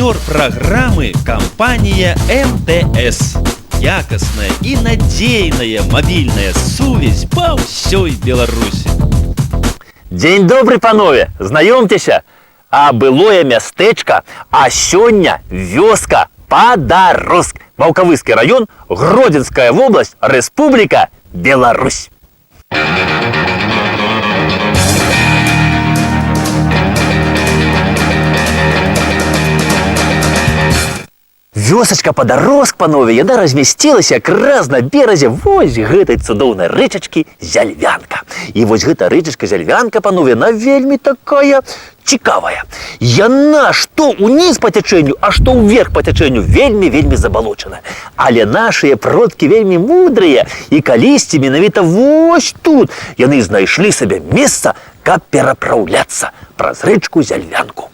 Партнер программы – компания МТС. Якостная и надейная мобильная сувязь по всей Беларуси. Дзень добры, панове! Знаёмцеся! А былое мястэчка, а сёння вёска Падароск, Ваўкавыскі район, Гродзенская вобласць, Республика Беларусь. Вёсачка Падароск, панове, яна размясцілася якраз на беразе вось гэтай цудоўнай рэчачкі Зяльвянка. І вось гэта рэчачка Зяльвянка, панове, яна вельмі такая цікавая. Яна што ўніз па цячэнню, а што ўверх па цячэнню вельмі забалочана. Але нашыя продкі вельмі мудрыя, і калісьці менавіта вось тут яны знайшлі сабе месца, каб перапраўляцца праз рэчку Зяльвянку.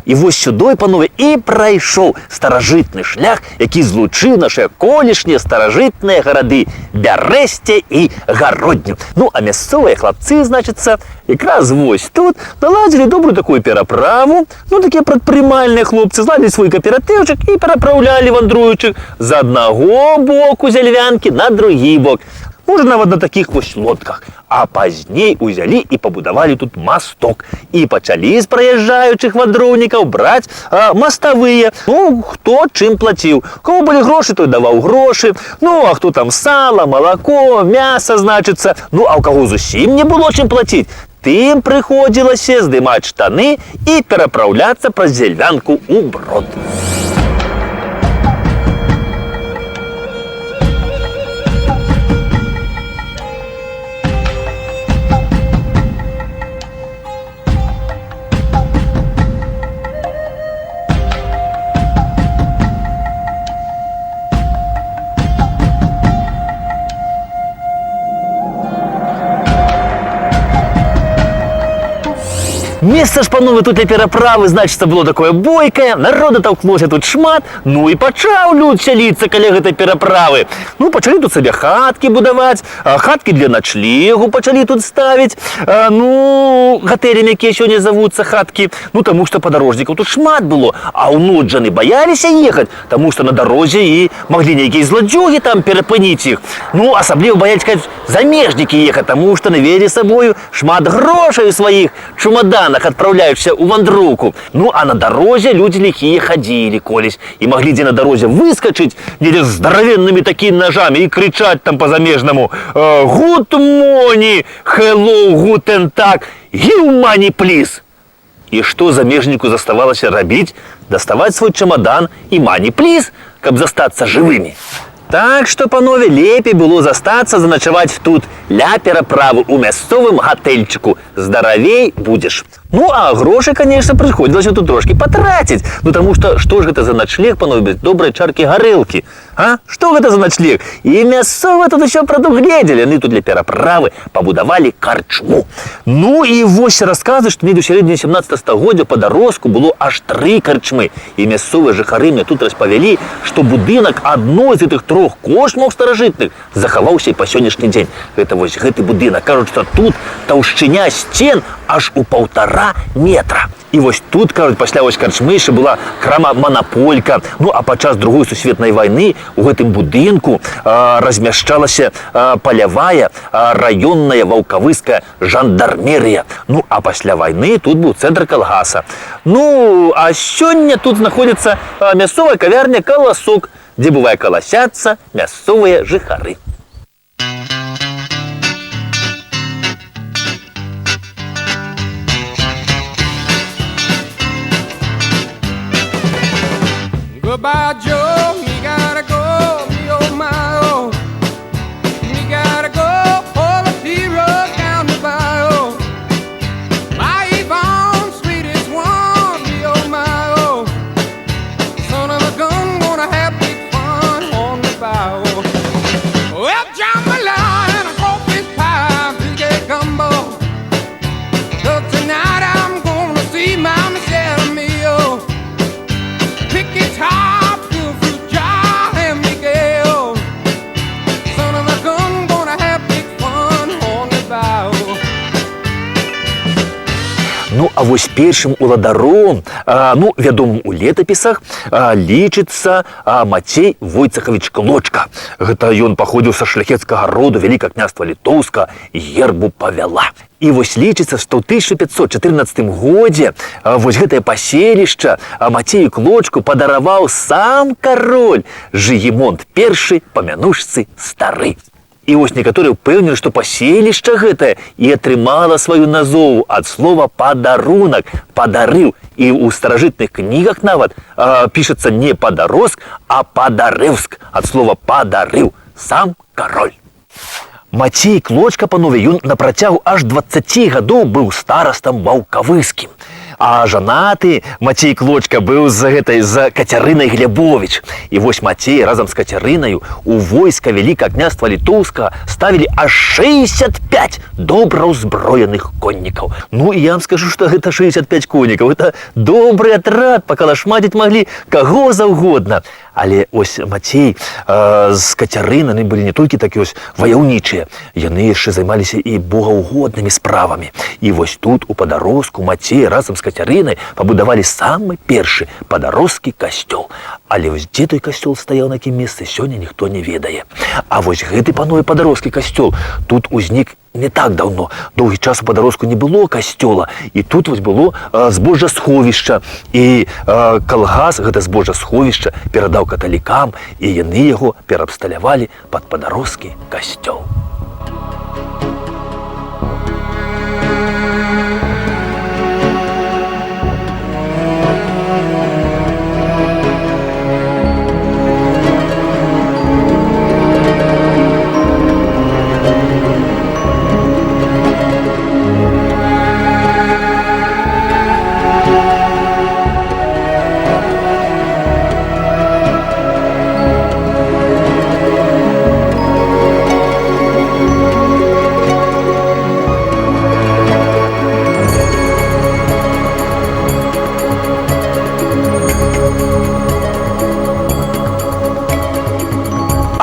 І вось сюдой, панове, і прайшоў старажытны шлях, які злучыў нашыя колішнія старажытныя гарады Бярэсце і Гародню. Ну, а мясцовыя хлапцы, значыцца, якраз вось тут наладзілі добрую такую пераправу. Ну, такія прадпрымальныя хлопцы зладзілі свой кааператыўчык і перапраўлялі вандруючых з аднаго боку Зяльвянкі на другі бок. Можа, нават на такіх вось лодках. А пазней узялі і пабудавалі тут масток. І пачалі з праязджаючых вандроўнікаў браць маставыя. Ну, хто чым плаціў. У кого былі грошы, той даваў грошы. Ну, а хто там сала, малако, мяса, значыцца. Ну, а ў каго зусім не было чым плаціць, тым прыходзілася здымаць штаны і перапраўляцца праз Зяльвянку ў Брод. Месца ж, панове, тут для пераправы, значыцца, было такое бойкае, народа таўклося тут шмат, ну і пачаў люд сяліцца каля гэтай пераправы. Ну, пачалі тут сабе хаткі будаваць, хаткі для начлегу пачалі тут ставіць, ну, гатэлямі, якія сёння завуцца хаткі, ну, таму што падарожнікаў тут шмат было, а ў ноч жаны баяліся ехаць, таму што на дарозе і маглі нейкія зладзёгі там перапыніць іх. Ну, асабліва баяліся, кажуць, замежнікі ехаць, таму што навезлі сабою шмат грошай у сваіх чумаданах, адпраўляючыся ў вандроўку. Ну, а на дарозе людзі ліхія хадзілі колісь і маглі дзе на дарозе выскачыць недзе з здаравеннымі такімі нажамі і крычаць там па-замежнаму «Good morning, hello, guten tag, give money, please». І што замежніку заставалася рабіць? Даставаць свой чамадан і «money, please», каб застацца жывымі. Так што, панове, лепей было застацца заначаваць тут ля пераправы ў мясцовым гатэльчыку. Здаравей будзеш. Ну, а грошы, конечно, прыходзілася тут трошкі патраціць. Ну, таму што ж гэта за начлег, панове, без добрай чаркі гарэлкі? А? Што гэта за начлег? І мясцовыя тут усё прадугледзелі. Яны тут для пераправы пабудавалі карчму. Ну, і вось расказы, што недзе ў сярэдзіне 17 стагоддзя па Падароску было аж 3 карчмы. І мясцовыя жыхары мне тут распавялі, што будынак адной з гэтых 3 кошмаў старажытных захаваўся і па сённяшні дзень. Гэта вось гэты будынак. Кажуць, што тут таўшчыня сцен аж у 1,5 метра. І вось тут, кажуць, пасля вось карчмы яшчэ была крама-манаполька. Ну, а падчас Другой сусветнай вайны у гэтым будынку размяшчалася палявая раённая ваўкавыская жандармерыя. Ну, а пасля вайны тут быў цэнтр калгаса. Ну, а сёння тут знаходзіцца мясцовая кавярня «Каласок», дзе бывае каласяцца мясцовыя жыхары. Goodbye, Joe, you gotta go, me oh my oh. You gotta go, all the heroes down the bayou. My Yvonne, sweetest one, me oh my oh. Son of a gun, gonna have big fun on the bayou. Well, jambalaya and a crawfish pie, big gumbo. So tonight I'm gonna see my Michelle, me oh. Pick it top, feel free. А вось першым уладаром, ну, вядомым у летапісах, лічыцца Мацей Войцехавіч Клочка. Гэта ён паходзіў са шляхецкага роду Вялікага княства Літоўска гербу Павяла. І вось лічыцца, што ў 1514 годзе вось гэтае паселішча Мацею Клочку падараваў сам кароль Жыгімонт I па мянушцы Стары. І вось некаторыя ўпэўнены, што паселішча гэтае і атрымала сваю назову ад слова «падарунак», «падарыў». І ў старажытных кнігах нават пішацца не «падароск», а «падарэўск» ад слова «падарыў», сам кароль. Мацей Клочка, панове, ён на працягу аж 20 гадоў быў старастам ваўкавыскім. А жанаты Мацей Клочка быў за Кацярынай Глебовіч. І вось Мацей разам з Кацярынаю у войска Вялікага княства Літоўскага ставілі аж 65 добра ўзброеных коннікаў. Ну і я вам скажу, што гэта 65 коннікаў. Гэта добры атрад, пакалашмадзіць маглі каго заўгодна. Але ось Мацей з Кацярынай былі не толькі такі ось ваяўнічыя, яны яшчэ займаліся і богаўгоднымі справамі. І вось тут у Падароску Мацей разам з Кацярынай пабудавалі самы першы падароскі касцёл. Але вось дзе той касцёл стаяў, на якім месцы, сёння ніхто не ведае. А вось гэты, панове, падароскі касцёл тут узнік не так даўно. Доўгі час у Падароску не было касцёла, і тут вось было збожжасховішча. І калгас гэта збожжасховішча перадаў каталікам, і яны яго пераабсталявалі пад падароскі касцёл.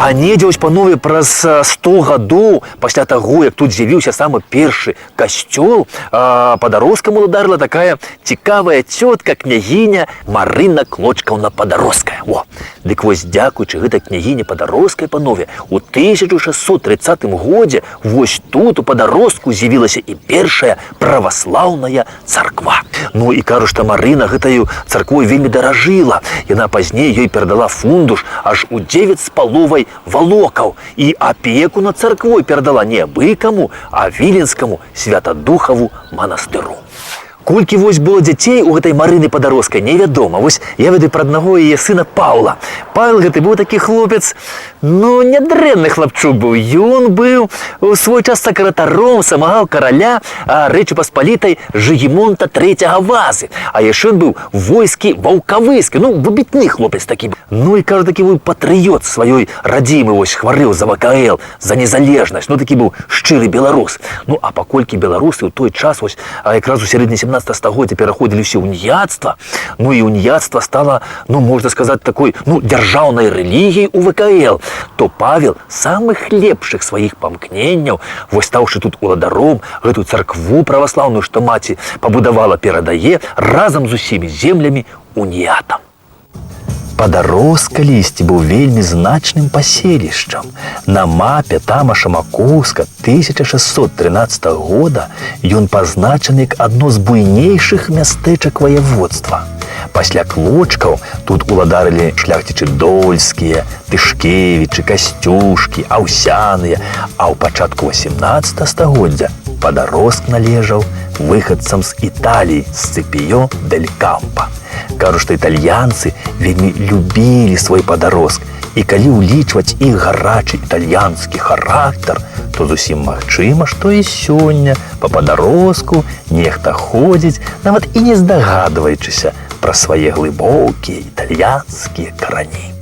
А недзе вось, панове, праз 100 гадоў пасля таго, як тут з'явіўся самы першы касцёл, Падароскам уладарыла такая цікавая цётка, княгіня Марына Клочкаўна Падароская. О, дык вось дзякуючы гэтай княгіні Падароскай, панове, у 1630 годзе вось тут у Падароску з'явілася і першая праваслаўная царква. Ну і кажу, што Марына гэтаю царквой вельмі даражыла. Яна пазней ёй перадала фундуш аж у 9,5 валокаў, і апеку над царквой перадала не абы каму, а Віленскаму Святадухаву манастыру. Колькі вось было дзяцей у гэтай Марыны Падароскай, невядома. Вось я ведаю пра аднаго яе сына Паўла. Павел гэты быў такі хлопец, ну, нядрэнны хлапчук быў. Ён быў у свой час сакратаром самага караля Рэчы Паспалітай Жыгімонта III Вазы. А яшчэ ён быў у войскі ваўкавыскі. Ну, выбітны хлопец такі. Ну і, кажу, такі быў патрыёт сваёй радзімы, вось хварэў за ВКЛ, за незалежнасць. Ну, такі быў шчыры беларус. Ну, а паколькі беларусы ў той час, вось якраз у сярэдзіне 17 стагоддзя пераходзілі ўсе уніяцтва, ну і уніяцтва стала, ну, можна сказаць, такой, ну, дзяржаўнай рэлігіяй у ВКЛ, то Павел самых лепшых сваіх памкненняў, вось стаўшы тут уладаром, гэтую царкву праваслаўную, што маці пабудавала, перадае разам з усімі землямі уніятам. Падарос калісьці быў вельмі значным паселішчам. На мапе Тамаша Макоўска 1613 года ён пазначаны як адно з буйнейшых мястэчак ваяводства. Пасля Клочкаў тут уладарылі шляхцічы Дольскія, Тышкевічы, Касцюшкі, Аўсяныя, а ў пачатку 18 стагоддзя Падароск належаў выхадцам з Італіі, з Сципіо дель Кампа. Кажу, што італьянцы вельмі любілі свой Падароск, і калі ўлічваць іх гарачы італьянскі характар, то зусім магчыма, што і сёння па Падароску нехта ходзіць, нават і не здагадваючыся пра свае глыбокія італьянскія карані.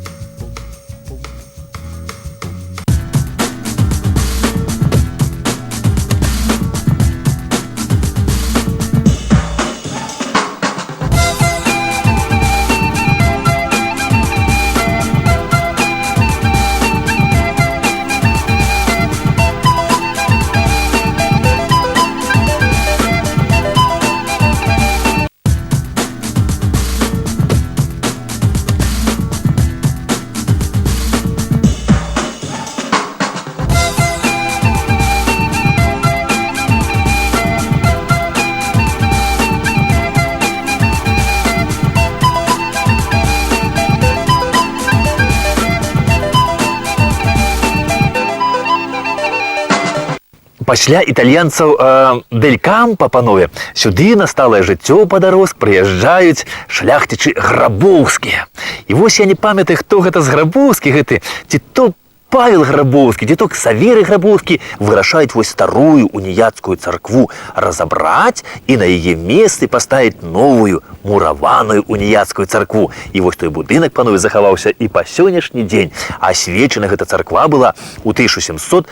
Пасля італьянцаў Дель Кампа, панове, сюды на сталае жыццё Падароск прыязджаюць шляхцічы Грабоўскія. І вось я не памятаю, хто гэта з Грабоўскі гэты, ці то Павел Грабоўскі, ці то Ксаверый Грабоўскі вырашаюць вось старую уніяцкую царкву разабраць і на яе месцы паставіць новую мураваную уніяцкую царкву. І вось той будынак, панове, захаваўся і па сённяшні дзень. Асвечана гэта царква была ў 1780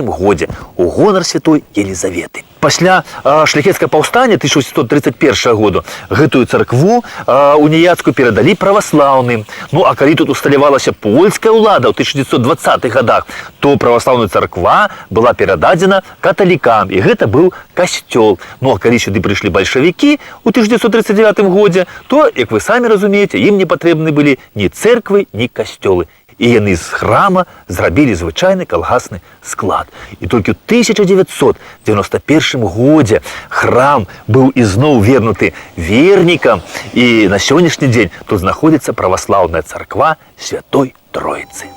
годзе у гонар святой Елізаветы. Пасля шляхецкага паўстання 1731 году гэтую царкву уніяцкую перадалі праваслаўным. Ну а калі тут усталявалася польская ўлада ў 1920-х годах, то праваслаўная царква была перададзена каталікам, і гэта быў касцёл. Ну а калі сюды прыйшлі бальшавікі ў 1939 годзе, то, як вы самі разумееце, ім не патрэбны былі ні цэрквы, ні касцёлы. І яны з храма зрабілі звычайны калгасны склад. І толькі ў 1991 годзе храм быў ізноў вернуты вернікам, і на сённяшні дзень тут знаходзіцца праваслаўная царква Святой Троіцы.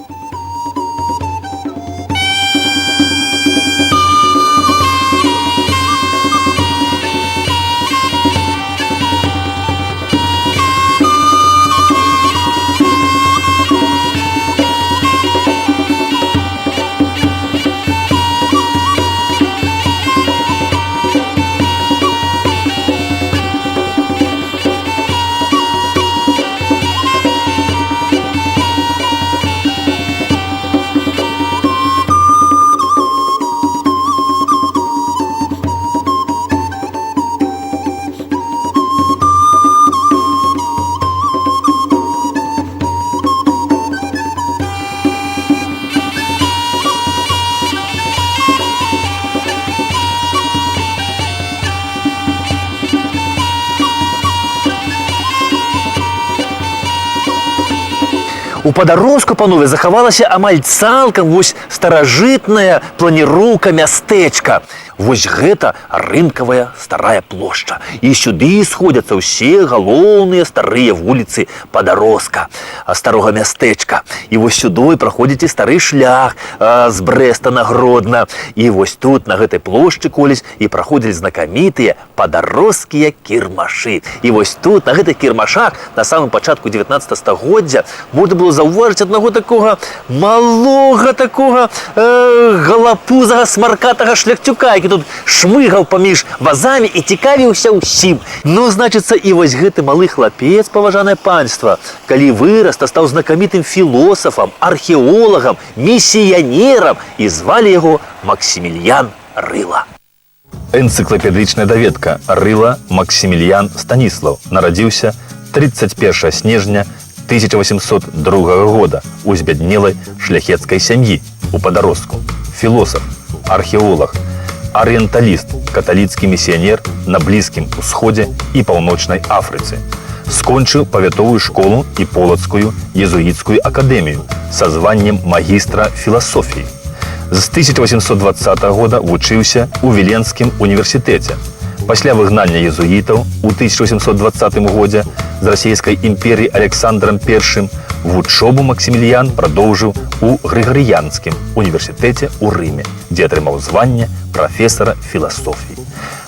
У Падароску, панове, захавалася амаль цалкам вось старажытная планіроўка мястэчка. Вось гэта рынкавая старая плошча. І сюды сходзяцца ўсе галоўныя старыя вуліцы Падароска, старога мястэчка. І вось сюды праходзіць і стары шлях з Брэста на Гродна. І вось тут, на гэтай плошчы колісь, і праходзілі знакамітыя падароскія кірмашы. І вось тут, на гэтых кірмашах, на самым пачатку 19 стагоддзя, можна было заўважыць аднаго такога малога такога галапузага смаркатага шляхцюка, які тут шмыгаў паміж вазамі і цікавіўся ўсім. Ну, значыцца, і вось гэты малы хлапец, паважанае панства, калі вырас, то стаў знакамітым філосафам, археолагам, місіянерам, і звалі яго Максімільян Рыла. Энцыклапедычная даведка. Рыла Максімільян Станіслаў нарадзіўся 31 снежня 1802 года у збяднелай шляхецкай сям'і у Падароску. Філосаф, археолог, арыенталіст, каталіцкі місіянер на Блізкім Усходзе і Паўночнай Афрыцы. Скончыў павятовую школу і полацкую езуіцкую акадэмію са званнем магістра філасофіі. З 1820 года вучыўся ў Віленскім універсітэце. Пасля выгнання езуітаў у 1820 годзе з расійскай імперіі Александрам I вучобу Максімільян прадоўжыў у Грыгарыянскім універсітэце ў Рыме, дзе атрымаў званне прафесара філасофіі.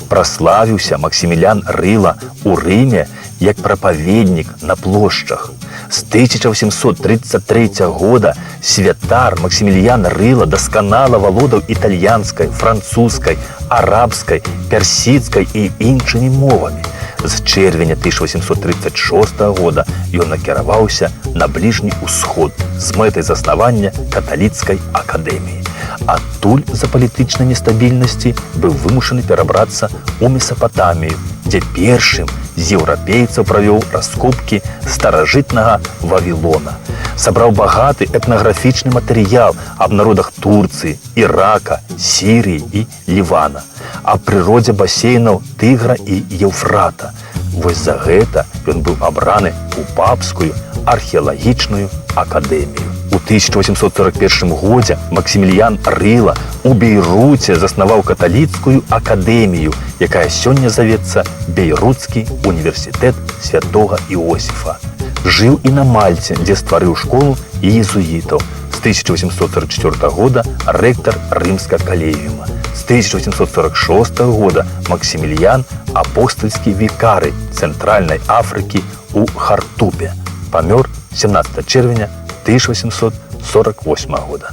Праславіўся Максімільян Рыла ў Рыме як прапаведнік на плошчах. З 1833 года святар Максімільян Рыла дасканала валодаў італьянскай, французскай, арабскай, персідскай і іншымі мовамі. З чэрвеня 1836 года ён накіраваўся на Бліжні Усход з мэтай заснавання каталіцкай акадэміі. Адтуль за палітычнай нестабільнасці быў вымушаны перабрацца ў Месапатамію, дзе першым з еўрапейцаў правёў раскопкі старажытнага Вавілона. Сабраў багаты этнаграфічны матэрыял аб народах Турцыі, Ірака, Сірыі і Лівана, аб прыродзе басейнаў Тыгра і Еўфрата. Вось за гэта ён быў абраны ў папскую археалагічную акадэмію. У 1841 годзе Максімільян Рыла у Бейруце заснаваў каталіцкую акадэмію, якая сёння завецца Бейруцкі універсітэт святога Іосіфа. Жыў і на Мальце, дзе стварыў школу езуітаў. З 1844 года рэктар Рымска-калегіума. С 1846 года Максимилиан – апостольский викарий Центральной Африки у Хартупе. Помер 17 червня 1848 года.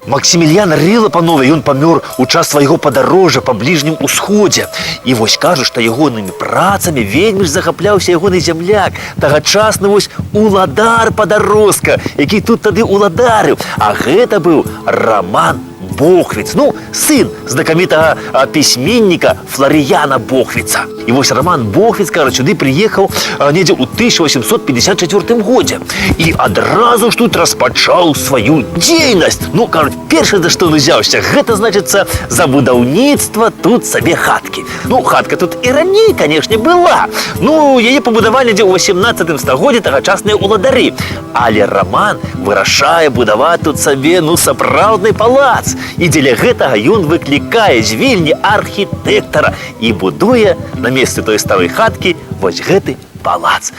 Максимилиан рыла панове, ён памёр у час свайго падарожжа па бліжнім усходзе. І вось кажуць, што ягонымі працамі вельмі ж захапляўся ягоны зямляк, тагачасны вось уладар Падарожска, які тут тады уладарыў. А гэта быў Роман Бохвіц, ну, сын знакамітага пісьменніка Фларыяна Бохвіца. І вось Роман Бохвіц, кажа, сюды прыехаў недзе ў 1854 годзе. І адразу ж тут распачаў сваю дзейнасць. Ну, кажуць, першае, за што ён узяўся, гэта, значыцца, за будаўніцтва тут сабе хаткі. Ну, хатка тут і раней, канешне, была. Ну, яе пабудавалі недзе ў 18 стагоддзі тагачасныя уладары. Але Роман вырашае будаваць тут сабе, ну, сапраўдны палац. І дзеля гэтага ён выклікае з Вільні архітэктара і будуе на месцы той старой хаткі вось гэты палац.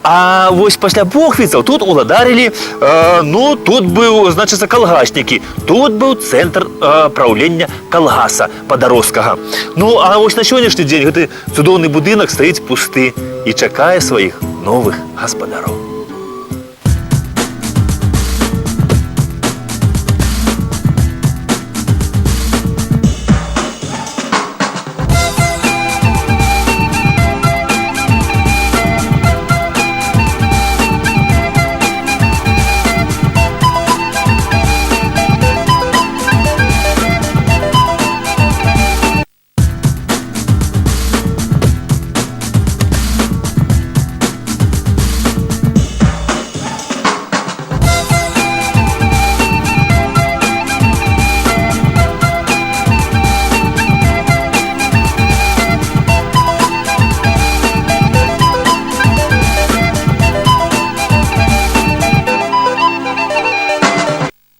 А вось пасля Бохвіцаў тут уладарылі, ну, тут быў, значыцца, калгаснікі, тут быў цэнтр праўлення калгаса падарожскага. Ну, а вось на сённяшні дзень гэты цудоўны будынак стаіць пусты і чакае сваіх новых гаспадароў.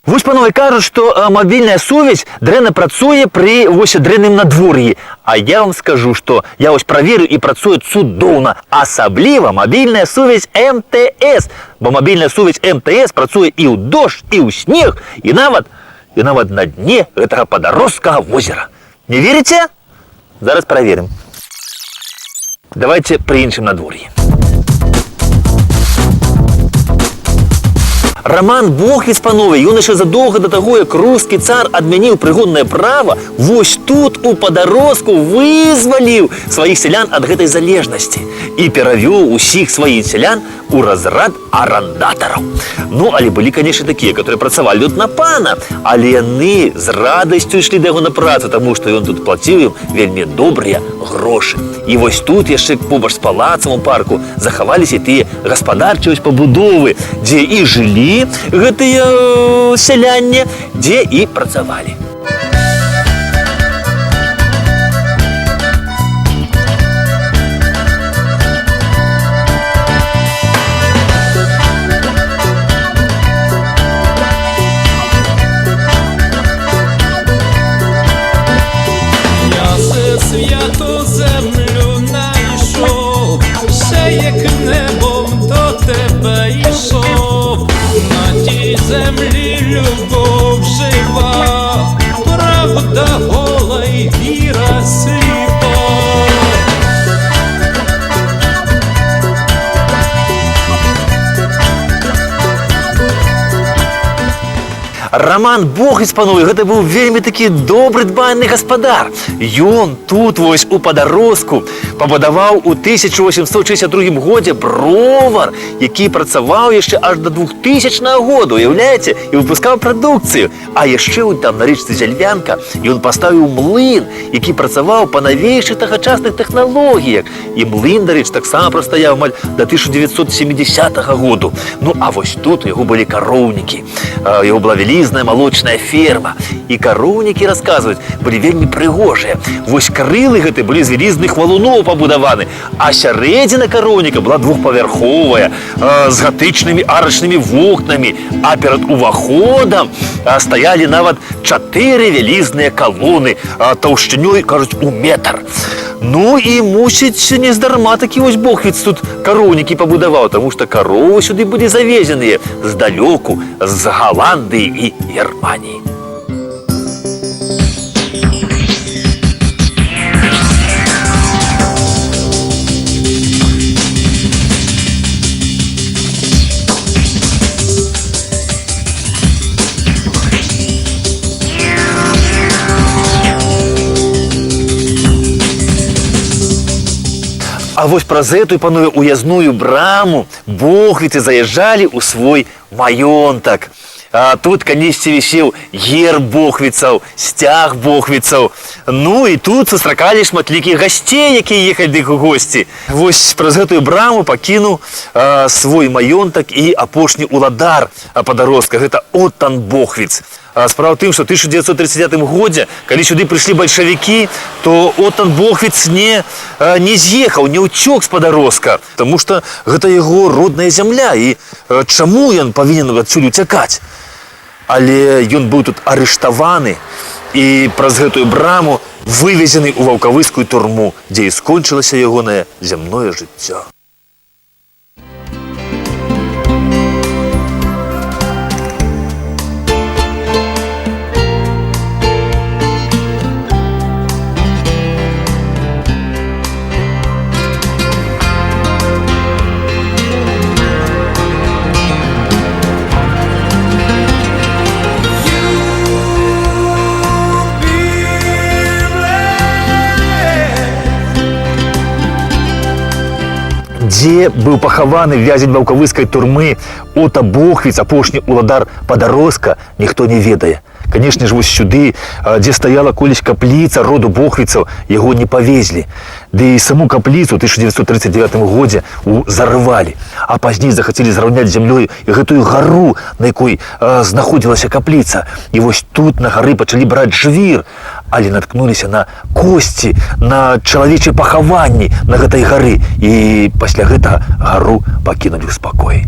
Вось панове кажуць, што мабільная сувязь дрэнна працуе пры вось дрэнным надвор'і. А я вам скажу, што я вось праверыў і працуе цудоўна. Асабліва мабільная сувязь МТС. Бо мабільная сувязь МТС працуе і ў дождж, і ў снег, і нават на дне гэтага Падарожскага возера. Не верыце? Зараз праверым. Давайте пры іншым надвор'і. Роман Бохвіц, панове, ён яшчэ задоўга да таго, як рускі цар адмяніў прыгоннае права, вось тут у Падарожску вызваліў сваіх сялян ад гэтай залежнасці і перавёў усіх сваіх сялян у разрад арандатараў. Ну, але былі, канешне, такія, которые працавалі тут на пана, але яны з радасцю ішлі да яго на працу, таму што ён тут плаціў ім вельмі добрыя грошы. І вось тут яшчэ побач з палацам у парку захаваліся тыя гаспадарчыя пабудовы, дзе і жылі гэтыя сяляне, дзе і працавалі. Святу землю найшов, ще як небом до тебе йшов, на тій землі любов жива. Роман Богвіц, панове, гэта быў вельмі такі добры дбайны гаспадар. Ён тут вось у Падароску пабудаваў у 1862 годзе бровар, які працаваў яшчэ аж до 2000 году, уяўляеце, і выпускаў прадукцыю. А яшчэ там на речцы Зяльвянка ён паставіў млын, які працаваў па навейшых тагачасных тэхналогіях. І млын, дарэчы, таксама прастаяў амаль до 1970 году. Ну, а вось тут у яго былі кароўнікі. У яго была вялізная малочная ферма. І кароўнікі, расказваюць, былі вельмі прыгожыя. Вось крылы гэты былі з вялізных валуноў пабудаваны, а сярэдзіна кароўніка была двухпавярховая, з гатычнымі арачнымі вокнамі, а перад уваходам стаялі нават 4 вялізныя калоны таўшчынёй, кажуць, у метр. Ну і, мусіць, нездарма такі вось Богвіц тут кароўнікі пабудаваў, таму што каровы сюды былі завезеныя здалёку, з Галандыі і Германіі. А вось праз эту, панове, уязную браму Богвіцы заязджалі ў свой маёнтак. Тут, канешне, вісеў герб Богвіцаў, сцяг Богвіцаў. Ну і тут сустракалі шматлікіх гасцей, якія ехалі да іх у госці. Вось праз гэтую браму пакінуў свой маёнтак і апошні уладар Падарожска. Гэта Оттан Богвіц. Справа ў тым, што ў 1939 годзе, калі сюды прыйшлі бальшавікі, то Оттан Богвіц не з'ехаў, не ўцёк з Падарожска, таму што гэта яго родная зямля, і чаму ён павінен адсюль уцякаць? Але ён быў тут арыштаваны і праз гэтую браму вывезены ў ваўкавыскую турму, дзе і скончылася ягонае зямное жыццё. Дзе быў пахаваны вязень ваўкавыскай турмы Отта Богвіц, апошні уладар Падарожска, ніхто не ведае. Канешне ж, вось сюды, дзе стаяла колісь капліца роду Богвіцаў, яго не павезлі. Ды і саму капліцу ў 1939 годзе зарывалі, а пазней захацелі зраўняць зямлёй гэтую гару, на якой знаходзілася капліца. І вось тут на гары пачалі браць жвір, але наткнуліся на косці, на чалавечыя пахаванні на гэтай гары, і пасля гэтага гару пакінулі ў спакоі.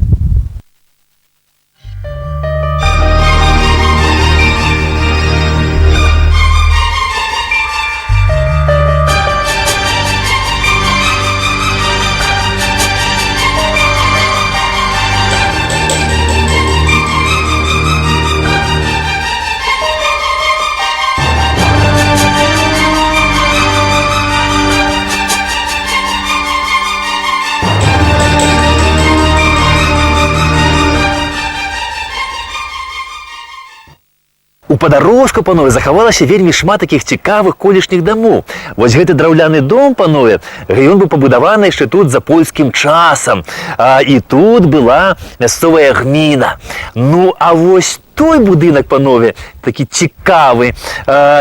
У Падарожку, панове, захавалася вельмі шмат такіх цікавых колішніх дамоў. Вось гэты драўляны дом, панове, ён быў пабудаваны яшчэ тут за польскім часам. І тут была мясцовая гміна. Ну, а вось той будынак, панове, такі цікавы,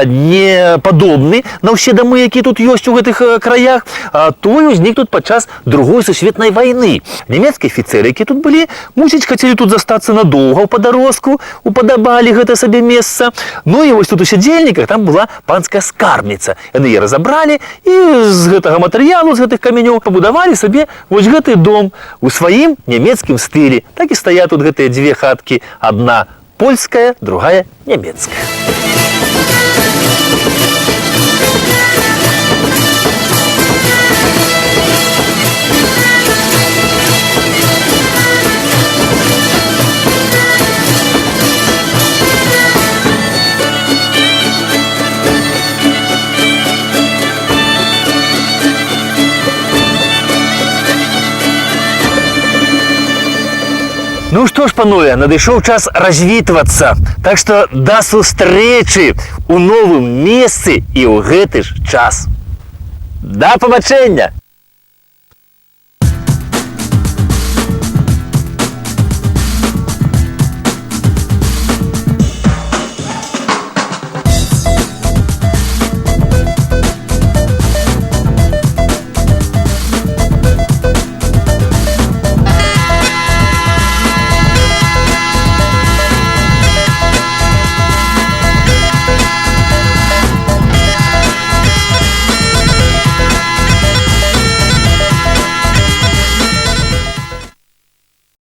не падобны на ўсе дамы, якія тут ёсць у гэтых краях, той узнік тут падчас Другой сусветнай вайны. Нямецкія афіцэры, якія тут былі, мусіць, хацелі тут застацца надоўга ў Падарожку, упадабалі гэта сабе месца. Ну і вось тут у сядзельніках там была панская скарбніца. Яны яе разабралі і з гэтага матэрыялу, з гэтых камянёў пабудавалі сабе вось гэты дом у сваім нямецкім стылі. Так і стаят тут гэтыя дзве хаткі, адна польская, другая немецкая. Ну что ж, панове, надышоў час развітвацца. Так што да сустрэчы у новым месцы і ў гэты ж час. Да пабачэння!